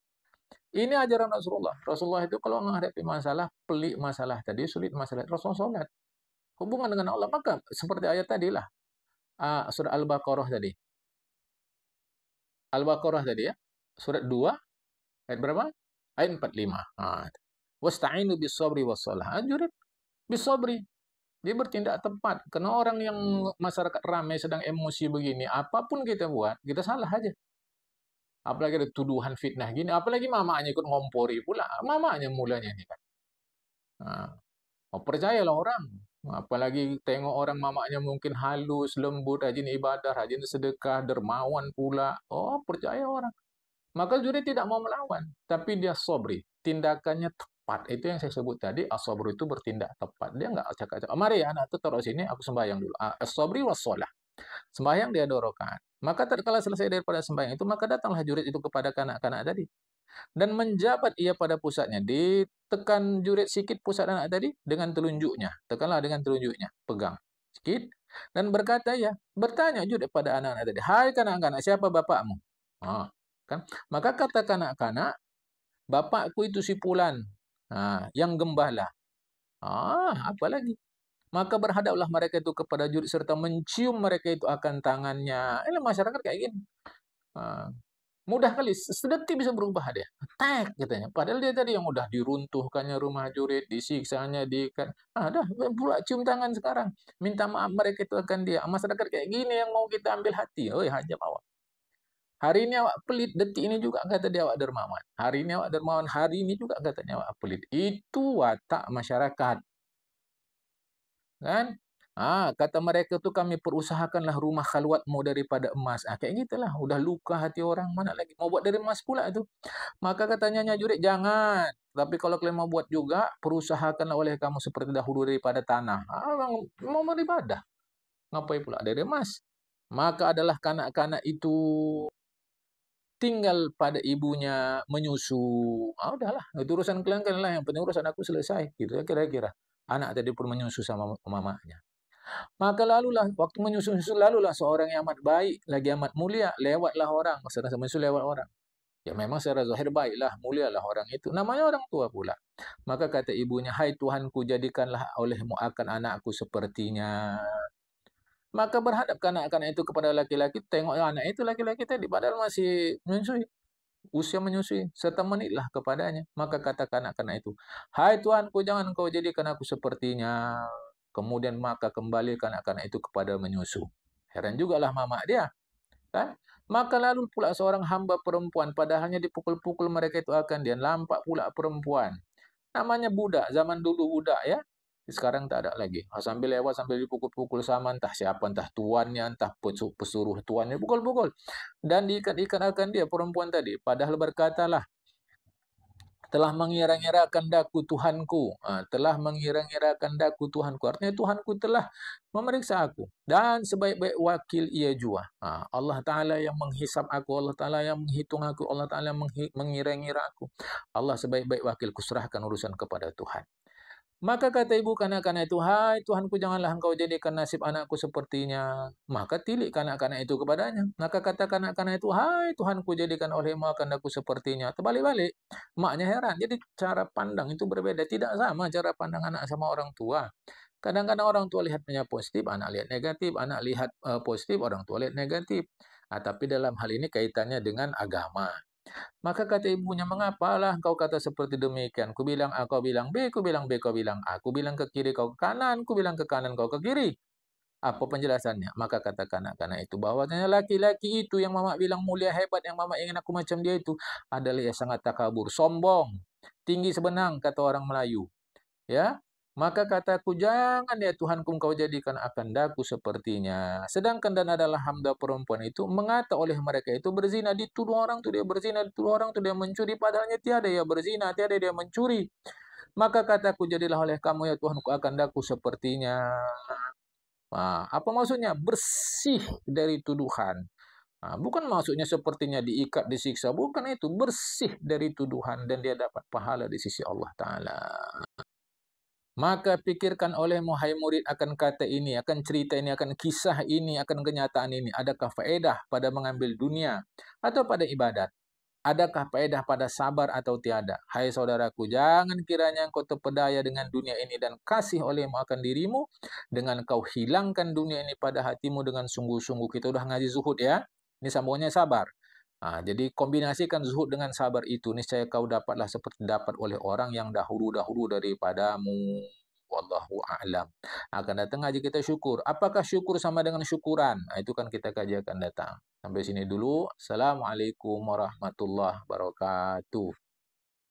Speaker 1: Ini ajaran Rasulullah. Rasulullah itu kalau menghadapi masalah, pelik masalah tadi, sulit masalah, Rasulullah sholat. Hubungan dengan Allah. Maka seperti ayat tadi lah. Surah Al-Baqarah tadi. Al-Baqarah tadi ya. Surat 2, ayat berapa? Ayat 45. Wasta'inu bis sabri was salah. Anjurin bis sabri. Dia bertindak tepat. Karena orang yang masyarakat ramai sedang emosi begini, apapun kita buat, kita salah aja. Apalagi ada tuduhan fitnah gini, apalagi mamanya ikut ngompori pula. Mamanya mulanya ini kan. Nah, percayalah orang. Apalagi tengok orang mamanya mungkin halus, lembut, rajin ibadah, rajin sedekah, dermawan pula. Oh, percaya orang. Maka juri tidak mau melawan, tapi dia sobri. Tindakannya tepat. Itu yang saya sebut tadi, as-sobri itu bertindak tepat. Dia nggak acak-acak. Mari anak itu taruh sini, aku sembahyang dulu. As-sobri was-sholah. Sembahyang dia 2 rakaat. Maka tatkala selesai daripada sembahyang itu, maka datanglah jurid itu kepada kanak-kanak tadi. Dan menjabat ia pada pusatnya. Ditekan jurid sikit pusat anak tadi dengan telunjuknya. Tekanlah dengan telunjuknya. Pegang sikit. Dan berkata ya, bertanya jurid pada anak-anak tadi. Hai kanak-kanak, siapa bapakmu? Kan? Maka kata kanak-kanak, bapakku itu si Fulan. Yang gembala. Apa lagi? Maka berhadaplah mereka itu kepada jurid serta mencium mereka itu akan tangannya. Ini masyarakat kayak gini. Mudah kali, sedetik bisa berubah dia. Tek katanya. Padahal dia tadi yang udah diruntuhkannya rumah jurid, disiksanya, dah pula cium tangan sekarang. Minta maaf mereka itu akan dia. Masyarakat kayak gini yang mau kita ambil hati. Oi, hajam awak. Hari ini awak pelit, detik ini juga kata dia awak dermawan. Hari ini awak dermawan, hari ini juga katanya awak pelit. Itu watak masyarakat. Kan? Kata mereka tuh kami perusahakanlah rumah khalwatmu daripada emas. Kayak gitulah. Udah luka hati orang. Mana lagi? Mau buat dari emas pula itu. Maka katanya Nyak Jurik, jangan. Tapi kalau kalian mau buat juga, perusahakanlah oleh kamu seperti dahulu daripada tanah. Mau beribadah. Ngapain pula dari emas? Maka adalah kanak-kanak itu tinggal pada ibunya menyusu. Udahlah. Itu urusan kalian lah. Yang penting urusan aku selesai. Gitu ya kira-kira. Anak tadi pun menyusu sama mamanya. Maka lalulah, waktu menyusu lalulah seorang yang amat baik, lagi amat mulia, lewatlah orang. Sedang menyusu lewat orang. Ya memang secara zahir baiklah, mulialah orang itu. Namanya orang tua pula. Maka kata ibunya, hai Tuhanku, jadikanlah olehmu akan anakku sepertinya. Maka berhadap kanak-kanak itu kepada laki-laki, tengok anak itu laki-laki tadi, padahal masih menyusui. Usia menyusui, serta menitlah kepadanya. Maka kata kanak-kanak itu, hai Tuhanku, jangan kau jadikan aku sepertinya. Kemudian maka kembali kanak-kanak itu kepada menyusu. Heran jugalah mama dia. Kan? Maka lalu pula seorang hamba perempuan, padahalnya dipukul-pukul mereka itu akan dia. Nampak pula perempuan. Namanya budak, zaman dulu budak ya. Sekarang tak ada lagi. Sambil lewat, sambil dipukul-pukul sama entah siapa, entah tuannya, entah pesuruh tuannya, pukul-pukul. Dan diikat-ikat akan dia, perempuan tadi. Padahal berkatalah, telah mengira-ngirakan daku Tuhanku. Telah mengira-ngirakan daku Tuhanku. Artinya Tuhanku telah memeriksa aku. Dan sebaik-baik wakil ia jua. Allah Ta'ala yang menghisap aku. Allah Ta'ala yang menghitung aku. Allah Ta'ala yang mengira-ngira aku. Allah sebaik-baik wakil, kuserahkan urusan kepada Tuhan. Maka kata ibu kanak-kanak itu, hai Tuhanku, janganlah engkau jadikan nasib anakku sepertinya. Maka tilik kanak-kanak itu kepadanya. Maka kata kanak-kanak itu, hai Tuhanku, jadikan olehmu akan aku sepertinya. Terbalik-balik. Maknya heran. Jadi cara pandang itu berbeda. Tidak sama cara pandang anak sama orang tua. Kadang-kadang orang tua lihatnya positif, anak lihat negatif. Anak lihat positif, orang tua lihat negatif. Tapi dalam hal ini kaitannya dengan agama. Maka kata ibunya, mengapalah kau kata seperti demikian? Ku bilang A, kau bilang B, ku bilang B, kau bilang A. Ku bilang ke kiri, kau ke kanan, ku bilang ke kanan, kau ke kiri. Apa penjelasannya? Maka kata kanak-kanak itu, bahwasanya laki-laki itu yang mama bilang mulia hebat, yang mama ingin aku macam dia itu, adalah yang sangat takabur, sombong, tinggi sebenang, kata orang Melayu. Ya, Maka kataku, jangan ya Tuhanku engkau jadikan akan daku sepertinya. Sedangkan dan adalah hamba perempuan itu mengata oleh mereka itu berzina. Dituduh orang tuh dia berzina, dituduh orang tuh dia mencuri. Padahalnya tiada dia berzina, tiada dia mencuri. Maka kataku, jadilah oleh kamu ya Tuhanku akan daku sepertinya. Nah, apa maksudnya? Bersih dari tuduhan. Nah, bukan maksudnya sepertinya diikat, disiksa. Bukan itu. Bersih dari tuduhan. Dan dia dapat pahala di sisi Allah Ta'ala. Maka pikirkan olehmu, hai murid, akan kata ini, akan cerita ini, akan kisah ini, akan kenyataan ini. Adakah faedah pada mengambil dunia atau pada ibadat? Adakah faedah pada sabar atau tiada? Hai saudaraku, jangan kiranya engkau terpedaya dengan dunia ini dan kasih olehmu akan dirimu, dengan kau hilangkan dunia ini pada hatimu dengan sungguh-sungguh. Kita udah ngaji zuhud ya. Ini sambungannya sabar. Nah, jadi kombinasikan zuhud dengan sabar itu, niscaya kau dapatlah seperti dapat oleh orang yang dahulu-dahulu daripadamu. Wallahu a'lam. Akan datang ngaji kita syukur. Apakah syukur sama dengan syukuran? Nah, itu kan kita kaji akan datang. Sampai sini dulu. Assalamualaikum warahmatullahi wabarakatuh.